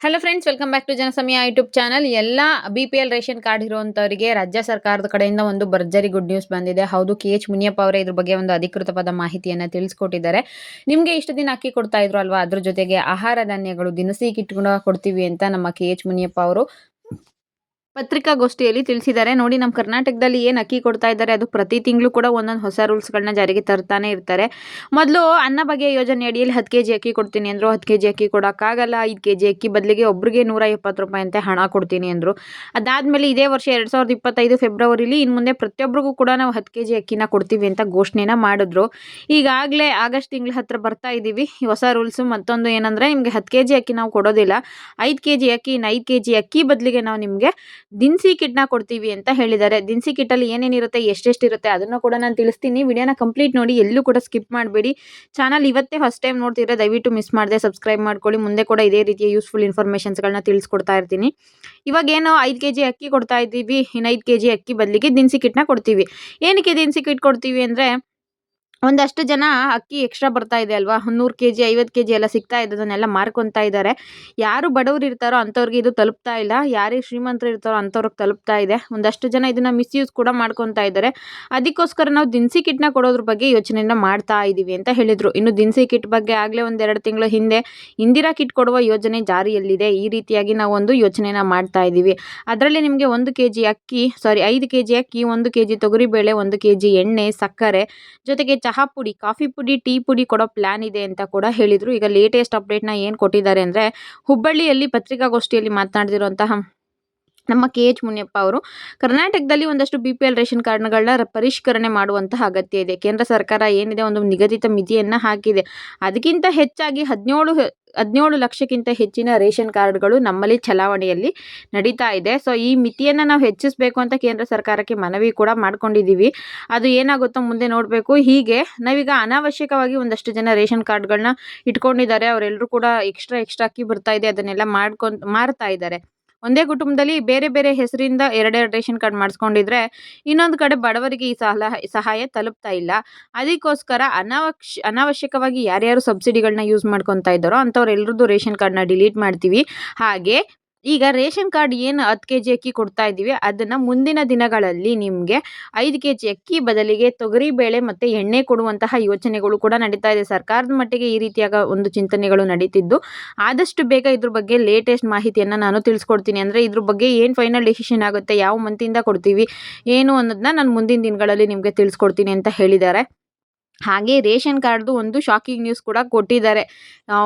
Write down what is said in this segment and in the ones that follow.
Hello friends, welcome back to Janasamaya YouTube channel. ಎಲ್ಲ BPL ration card ಇರುವಂತವರಿಗೆ ರಾಜ್ಯ ಸರ್ಕಾರದ ಕಡೆಯಿಂದ ಒಂದು ಭರ್ಜರಿ ಗುಡ್ ನ್ಯೂಸ್ ಬಂದಿದೆ. ಹೌದು, KH ಮುನಿಯಪ್ಪ ಅವರೇ ಇದ್ರ ಬಗ್ಗೆ ಒಂದು ಅಧಿಕೃತವಾದ ಮಾಹಿತಿಯನ್ನ ತಿಳಿಸ್ಕೊಟ್ಟಿದ್ದಾರೆ. ನಿಮಗೆ ಇಷ್ಟು ದಿನ ಅಕ್ಕಿ ಕೊಡ್ತಾ ಇದ್ರು ಅಲ್ವಾ, ಅದ್ರ ಜೊತೆಗೆ ಆಹಾರ ಧಾನ್ಯಗಳು, ದಿನಸಿ ಕಿಟ್ ಕೂಡ ಕೊಡ್ತೀವಿ ಅಂತ ನಮ್ಮ KH ಮುನಿಯಪ್ಪ ಅವರು ಪತ್ರಿಕಾಗೋಷ್ಠಿಯಲ್ಲಿ ತಿಳಿಸಿದ್ದಾರೆ. ನೋಡಿ, ನಮ್ಮ ಕರ್ನಾಟಕದಲ್ಲಿ ಏನು ಅಕ್ಕಿ ಕೊಡ್ತಾ ಇದ್ದಾರೆ ಅದು ಪ್ರತಿ ತಿಂಗಳು ಕೂಡ ಒಂದೊಂದು ಹೊಸ ರೂಲ್ಸ್ಗಳನ್ನ ಜಾರಿಗೆ ತರ್ತಾನೆ ಇರ್ತಾರೆ. ಮೊದಲು ಅನ್ನಭಾಗ್ಯ ಯೋಜನೆ ಅಡಿಯಲ್ಲಿ 10 kg ಅಕ್ಕಿ ಕೊಡ್ತೀನಿ ಅಂದರು. 10 kg ಅಕ್ಕಿ ಕೊಡೋಕ್ಕಾಗಲ್ಲ, 5 kg ಅಕ್ಕಿ ಬದಲಿಗೆ ಒಬ್ಬರಿಗೆ 170 ರೂಪಾಯಿ ಅಂತೆ ಹಣ ಕೊಡ್ತೀನಿ ಅಂದರು. ಅದಾದಮೇಲೆ ಇದೇ ವರ್ಷ 2025 ಫೆಬ್ರವರಿಲಿ ಇನ್ನು ಮುಂದೆ ಪ್ರತಿಯೊಬ್ಬರಿಗೂ ಕೂಡ ನಾವು 10 kg ಅಕ್ಕಿನ ಕೊಡ್ತೀವಿ ಅಂತ ಘೋಷಣೆನ ಮಾಡಿದ್ರು. ಈಗಾಗಲೇ ಆಗಸ್ಟ್ ತಿಂಗಳ ಹತ್ರ ಬರ್ತಾ ಇದ್ದೀವಿ. ಹೊಸ ರೂಲ್ಸು ಮತ್ತೊಂದು ಏನಂದರೆ, ನಿಮಗೆ 10 kg ಅಕ್ಕಿ ನಾವು ಕೊಡೋದಿಲ್ಲ, 5 kg ಅಕ್ಕಿ, 5 kg ಅಕ್ಕಿ ಬದಲಿಗೆ ನಾವು ನಿಮಗೆ ದಿನಸಿ ಕಿಟ್ನ ಕೊಡ್ತೀವಿ ಅಂತ ಹೇಳಿದ್ದಾರೆ. ದಿನಸಿ ಕಿಟ್ಟಲ್ಲಿ ಏನೇನಿರುತ್ತೆ, ಎಷ್ಟೆಷ್ಟಿರುತ್ತೆ ಅದನ್ನು ಕೂಡ ನಾನು ತಿಳಿಸ್ತೀನಿ. ವಿಡಿಯೋನ ಕಂಪ್ಲೀಟ್ ನೋಡಿ, ಎಲ್ಲೂ ಕೂಡ ಸ್ಕಿಪ್ ಮಾಡಬೇಡಿ. ಚಾನಲ್ ಇವತ್ತೇ ಫಸ್ಟ್ ಟೈಮ್ ನೋಡ್ತಿದ್ರೆ ದಯವಿಟ್ಟು ಮಿಸ್ ಮಾಡದೆ ಸಬ್ಸ್ಕ್ರೈಬ್ ಮಾಡ್ಕೊಳ್ಳಿ. ಮುಂದೆ ಕೂಡ ಇದೇ ರೀತಿಯ ಯೂಸ್ಫುಲ್ ಇನ್ಫಾರ್ಮೇಷನ್ಸ್ಗಳನ್ನ ತಿಳಿಸ್ಕೊಡ್ತಾ ಇರ್ತೀನಿ. ಇವಾಗ ಏನು 5 kg ಅಕ್ಕಿ ಕೊಡ್ತಾ ಇದ್ದೀವಿ, ಇನ್ನು 5 kg ಅಕ್ಕಿ ಬದಲಿಗೆ ದಿನಸಿ ಕಿಟ್ನ ಕೊಡ್ತೀವಿ. ಏನಕ್ಕೆ ದಿನಸಿ ಕಿಟ್ ಕೊಡ್ತೀವಿ ಅಂದರೆ, ಒಂದಷ್ಟು ಜನ ಅಕ್ಕಿ ಎಕ್ಸ್ಟ್ರಾ ಬರ್ತಾ ಇದೆ ಅಲ್ವಾ, 100 kg 50 kg ಎಲ್ಲ ಸಿಗ್ತಾ ಇದೆ, ಅದನ್ನೆಲ್ಲ ಮಾರ್ಕೊತಾ ಇದ್ದಾರೆ. ಯಾರು ಬಡವರು ಇರ್ತಾರೋ ಅಂಥವ್ರಿಗೆ ಇದು ತಲುಪ್ತಾ ಇಲ್ಲ, ಯಾರೇ ಶ್ರೀಮಂತರು ಇರ್ತಾರೋ ಅಂಥವ್ರಿಗೆ ತಲುಪ್ತಾ ಇದೆ. ಒಂದಷ್ಟು ಜನ ಇದನ್ನು ಮಿಸ್ಯೂಸ್ ಕೂಡ ಮಾಡ್ಕೊತಾ ಇದ್ದಾರೆ. ಅದಕ್ಕೋಸ್ಕರ ನಾವು ದಿನಸಿ ಕಿಟ್ನ ಕೊಡೋದ್ರ ಬಗ್ಗೆ ಯೋಚನೆನ ಮಾಡ್ತಾ ಇದ್ದೀವಿ ಅಂತ ಹೇಳಿದರು. ಇನ್ನು ದಿನಸಿ ಕಿಟ್ ಬಗ್ಗೆ ಆಗಲೇ ಒಂದೆರಡು ತಿಂಗಳ ಹಿಂದೆ ಇಂದಿರಾ ಕಿಟ್ ಕೊಡುವ ಯೋಜನೆ ಜಾರಿಯಲ್ಲಿದೆ. ಈ ರೀತಿಯಾಗಿ ನಾವು ಒಂದು ಯೋಚನೆನ ಮಾಡ್ತಾ ಇದ್ದೀವಿ. ಅದರಲ್ಲಿ ನಿಮಗೆ 5 kg ಅಕ್ಕಿ, 1 kg ತೊಗರಿಬೇಳೆ, 1 kg ಎಣ್ಣೆ, ಸಕ್ಕರೆ ಜೊತೆಗೆ ಚಹಾ ಪುಡಿ, ಕಾಫಿ ಪುಡಿ, ಟೀ ಪುಡಿ ಕೊಡೋ ಪ್ಲಾನ್ ಇದೆ ಅಂತ ಕೂಡ ಹೇಳಿದರು. ಈಗ ಲೇಟೆಸ್ಟ್ ಅಪ್ಡೇಟ್ನ ಏನು ಕೊಟ್ಟಿದ್ದಾರೆ ಅಂದರೆ, ಹುಬ್ಬಳ್ಳಿಯಲ್ಲಿ ಪತ್ರಿಕಾಗೋಷ್ಠಿಯಲ್ಲಿ ಮಾತನಾಡಿರುವಂತಹ ನಮ್ಮ KH ಮುನಿಯಪ್ಪ ಅವರು, ಕರ್ನಾಟಕದಲ್ಲಿ ಒಂದಷ್ಟು BPL ರೇಷನ್ ಕಾರ್ಡ್ಗಳನ್ನ ಪರಿಷ್ಕರಣೆ ಮಾಡುವಂತಹ ಅಗತ್ಯ ಇದೆ. ಕೇಂದ್ರ ಸರ್ಕಾರ ಏನಿದೆ ಒಂದು ನಿಗದಿತ ಮಿತಿಯನ್ನು ಹಾಕಿದೆ. ಅದಕ್ಕಿಂತ ಹೆಚ್ಚಾಗಿ 17 ಲಕ್ಷಕ್ಕಿಂತ ಹೆಚ್ಚಿನ ರೇಷನ್ ಕಾರ್ಡ್ಗಳು ನಮ್ಮಲ್ಲಿ ಚಲಾವಣೆಯಲ್ಲಿ ನಡೀತಾ ಇದೆ. ಸೊ ಈ ಮಿತಿಯನ್ನು ನಾವು ಹೆಚ್ಚಿಸಬೇಕು ಅಂತ ಕೇಂದ್ರ ಸರ್ಕಾರಕ್ಕೆ ಮನವಿ ಕೂಡ ಮಾಡ್ಕೊಂಡಿದ್ದೀವಿ. ಅದು ಏನಾಗುತ್ತೋ ಮುಂದೆ ನೋಡಬೇಕು. ಹೀಗೆ ನಾವೀಗ ಅನಾವಶ್ಯಕವಾಗಿ ಒಂದಷ್ಟು ಜನ ರೇಷನ್ ಕಾರ್ಡ್ಗಳನ್ನ ಇಟ್ಕೊಂಡಿದ್ದಾರೆ. ಅವರೆಲ್ಲರೂ ಕೂಡ ಎಕ್ಸ್ಟ್ರಾ ಅಕ್ಕಿ ಬರ್ತಾ ಇದೆ, ಅದನ್ನೆಲ್ಲ ಮಾರ್ತಾ ಇದ್ದಾರೆ. ಒಂದೇ ಕುಟುಂಬದಲ್ಲಿ ಬೇರೆ ಬೇರೆ ಹೆಸರಿಂದ ಎರಡೆರಡು ರೇಷನ್ ಕಾರ್ಡ್ ಮಾಡಿಸ್ಕೊಂಡಿದ್ರೆ ಇನ್ನೊಂದು ಕಡೆ ಬಡವರಿಗೆ ಈ ಸಹಾಯ ತಲುಪ್ತಾ ಇಲ್ಲ. ಅದಕ್ಕೋಸ್ಕರ ಅನಾವಶ್ಯಕವಾಗಿ ಯಾರ್ಯಾರು ಸಬ್ಸಿಡಿಗಳನ್ನ ಯೂಸ್ ಮಾಡ್ಕೊತಾ ಇದ್ದಾರೋ ಅಂಥವ್ರೆಲ್ಲರದ್ದು ರೇಷನ್ ಕಾರ್ಡ್ನ ಡಿಲೀಟ್ ಮಾಡ್ತೀವಿ. ಹಾಗೆ ಈಗ ರೇಷನ್ ಕಾರ್ಡ್ ಏನು 10 kg ಅಕ್ಕಿ ಕೊಡ್ತಾ ಇದ್ದೀವಿ, ಅದನ್ನು ಮುಂದಿನ ದಿನಗಳಲ್ಲಿ ನಿಮಗೆ 5 kg ಅಕ್ಕಿ ಬದಲಿಗೆ ತೊಗರಿಬೇಳೆ ಮತ್ತು ಎಣ್ಣೆ ಕೊಡುವಂತಹ ಯೋಚನೆಗಳು ಕೂಡ ನಡೀತಾ ಇದೆ. ಸರ್ಕಾರದ ಮಟ್ಟಿಗೆ ಈ ರೀತಿಯಾದ ಒಂದು ಚಿಂತನೆಗಳು ನಡೀತಿದ್ದು, ಆದಷ್ಟು ಬೇಗ ಇದ್ರ ಬಗ್ಗೆ ಲೇಟೆಸ್ಟ್ ಮಾಹಿತಿಯನ್ನು ನಾನು ತಿಳಿಸ್ಕೊಡ್ತೀನಿ. ಅಂದರೆ ಇದ್ರ ಬಗ್ಗೆ ಏನು ಫೈನಲ್ ಡಿಸಿಷನ್ ಆಗುತ್ತೆ, ಯಾವ ಮಂತಿಂದ ಕೊಡ್ತೀವಿ ಏನು ಅನ್ನೋದನ್ನ ನಾನು ಮುಂದಿನ ದಿನಗಳಲ್ಲಿ ನಿಮಗೆ ತಿಳಿಸ್ಕೊಡ್ತೀನಿ ಅಂತ ಹೇಳಿದ್ದಾರೆ. ಹಾಗೆ ರೇಷನ್ ಕಾರ್ಡ್ದು ಒಂದು ಶಾಕಿಂಗ್ ನ್ಯೂಸ್ ಕೂಡ ಕೊಟ್ಟಿದ್ದಾರೆ.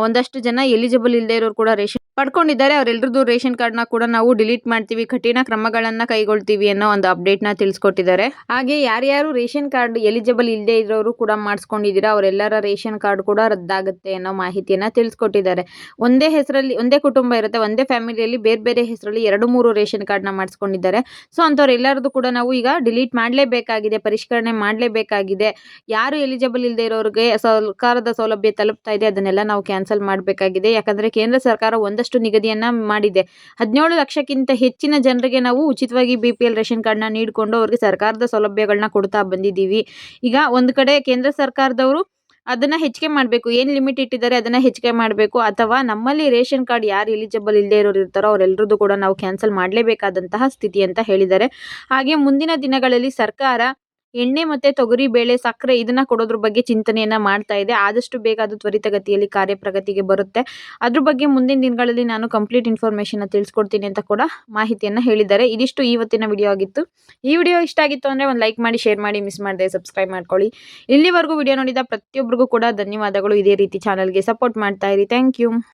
ಒಂದಷ್ಟು ಜನ ಎಲಿಜಿಬಲ್ ಇಲ್ಲದೆ ಇರೋರು ಕೂಡ ರೇಷನ್ ಪಡ್ಕೊಂಡಿದ್ದಾರೆ. ಅವರೆಲ್ಲರದ್ದು ರೇಷನ್ ಕಾರ್ಡ್ನ ಕೂಡ ನಾವು ಡಿಲೀಟ್ ಮಾಡ್ತೀವಿ, ಕಠಿಣ ಕ್ರಮಗಳನ್ನು ಕೈಗೊಳ್ತೀವಿ ಅನ್ನೋ ಒಂದು ಅಪ್ಡೇಟ್ನ ತಿಳಿಸ್ಕೊಟ್ಟಿದ್ದಾರೆ. ಹಾಗೆ ಯಾರ್ಯಾರು ರೇಷನ್ ಕಾರ್ಡ್ ಎಲಿಜಿಬಲ್ ಇಲ್ಲದೆ ಇರೋರು ಕೂಡ ಮಾಡಿಸ್ಕೊಂಡಿದ್ದೀರಾ, ಅವರೆಲ್ಲರ ರೇಷನ್ ಕಾರ್ಡ್ ಕೂಡ ರದ್ದಾಗುತ್ತೆ ಅನ್ನೋ ಮಾಹಿತಿಯನ್ನು ತಿಳಿಸ್ಕೊಟ್ಟಿದ್ದಾರೆ. ಒಂದೇ ಹೆಸರಲ್ಲಿ ಒಂದೇ ಕುಟುಂಬ ಇರುತ್ತೆ, ಒಂದೇ ಫ್ಯಾಮಿಲಿಯಲ್ಲಿ ಬೇರೆ ಬೇರೆ ಹೆಸರಲ್ಲಿ 2-3 ರೇಷನ್ ಕಾರ್ಡ್ನ ಮಾಡಿಸ್ಕೊಂಡಿದ್ದಾರೆ. ಸೊ ಅಂಥವ್ರೆಲ್ಲರದ್ದು ಕೂಡ ನಾವು ಈಗ ಡಿಲೀಟ್ ಮಾಡಲೇಬೇಕಾಗಿದೆ, ಪರಿಷ್ಕರಣೆ ಮಾಡಲೇಬೇಕಾಗಿದೆ. ಯಾರು ಎಲಿಜಿಬಲ್ ಇಲ್ಲದೆ ಇರೋರಿಗೆ ಸರ್ಕಾರದ ಸೌಲಭ್ಯ ತಲುಪ್ತಾ ಇದೆ ಅದನ್ನೆಲ್ಲ ನಾವು ಕ್ಯಾನ್ಸಲ್ ಮಾಡಬೇಕಾಗಿದೆ. ಯಾಕಂದರೆ ಕೇಂದ್ರ ಸರ್ಕಾರ ಒಂದಷ್ಟು ನಿಗದಿಯನ್ನು ಮಾಡಿದೆ. 17 ಲಕ್ಷಕ್ಕಿಂತ ಹೆಚ್ಚಿನ ಜನರಿಗೆ ನಾವು ಉಚಿತವಾಗಿ BPL ರೇಷನ್ ಕಾರ್ಡ್ನ ನೀಡಿಕೊಂಡು ಅವ್ರಿಗೆ ಸರ್ಕಾರದ ಸೌಲಭ್ಯಗಳನ್ನ ಕೊಡ್ತಾ ಬಂದಿದ್ದೀವಿ. ಈಗ ಒಂದು ಕಡೆ ಕೇಂದ್ರ ಸರ್ಕಾರದವರು ಅದನ್ನು ಹೆಚ್ಚಿಗೆ ಮಾಡಬೇಕು, ಏನು ಲಿಮಿಟ್ ಇಟ್ಟಿದ್ದಾರೆ ಅದನ್ನು ಹೆಚ್ಚಿಗೆ ಮಾಡಬೇಕು, ಅಥವಾ ನಮ್ಮಲ್ಲಿ ರೇಷನ್ ಕಾರ್ಡ್ ಯಾರು ಎಲಿಜಿಬಲ್ ಇಲ್ಲದೆ ಇರೋರು ಇರ್ತಾರೋ ಅವರೆಲ್ಲರದ್ದು ಕೂಡ ನಾವು ಕ್ಯಾನ್ಸಲ್ ಮಾಡಲೇಬೇಕಾದಂತಹ ಸ್ಥಿತಿ ಅಂತ ಹೇಳಿದ್ದಾರೆ. ಹಾಗೆ ಮುಂದಿನ ದಿನಗಳಲ್ಲಿ ಸರ್ಕಾರ ಎಣ್ಣೆ ಮತ್ತು ತೊಗರಿ ಬೇಳೆ, ಸಕ್ಕರೆ ಇದನ್ನು ಕೊಡೋದ್ರ ಬಗ್ಗೆ ಚಿಂತನೆಯನ್ನು ಮಾಡ್ತಾ ಇದೆ. ಆದಷ್ಟು ಬೇಗ ಅದು ತ್ವರಿತಗತಿಯಲ್ಲಿ ಕಾರ್ಯಪ್ರಗತಿಗೆ ಬರುತ್ತೆ. ಅದ್ರ ಬಗ್ಗೆ ಮುಂದಿನ ದಿನಗಳಲ್ಲಿ ನಾನು ಕಂಪ್ಲೀಟ್ ಇನ್ಫಾರ್ಮೇಷನ್ನ ತಿಳಿಸ್ಕೊಡ್ತೀನಿ ಅಂತ ಕೂಡ ಮಾಹಿತಿಯನ್ನು ಹೇಳಿದ್ದಾರೆ. ಇದಿಷ್ಟು ಇವತ್ತಿನ ವಿಡಿಯೋ ಆಗಿತ್ತು. ಈ ವಿಡಿಯೋ ಇಷ್ಟ ಆಗಿತ್ತು ಅಂದರೆ ಒಂದು ಲೈಕ್ ಮಾಡಿ, ಶೇರ್ ಮಾಡಿ, ಮಿಸ್ ಮಾಡದೆ ಸಬ್ಸ್ಕ್ರೈಬ್ ಮಾಡ್ಕೊಳ್ಳಿ. ಇಲ್ಲಿವರೆಗೂ ವಿಡಿಯೋ ನೋಡಿದ ಪ್ರತಿಯೊಬ್ಬರಿಗೂ ಕೂಡ ಧನ್ಯವಾದಗಳು. ಇದೇ ರೀತಿ ಚಾನಲ್ಗೆ ಸಪೋರ್ಟ್ ಮಾಡ್ತಾ ಇರಿ. Thank you.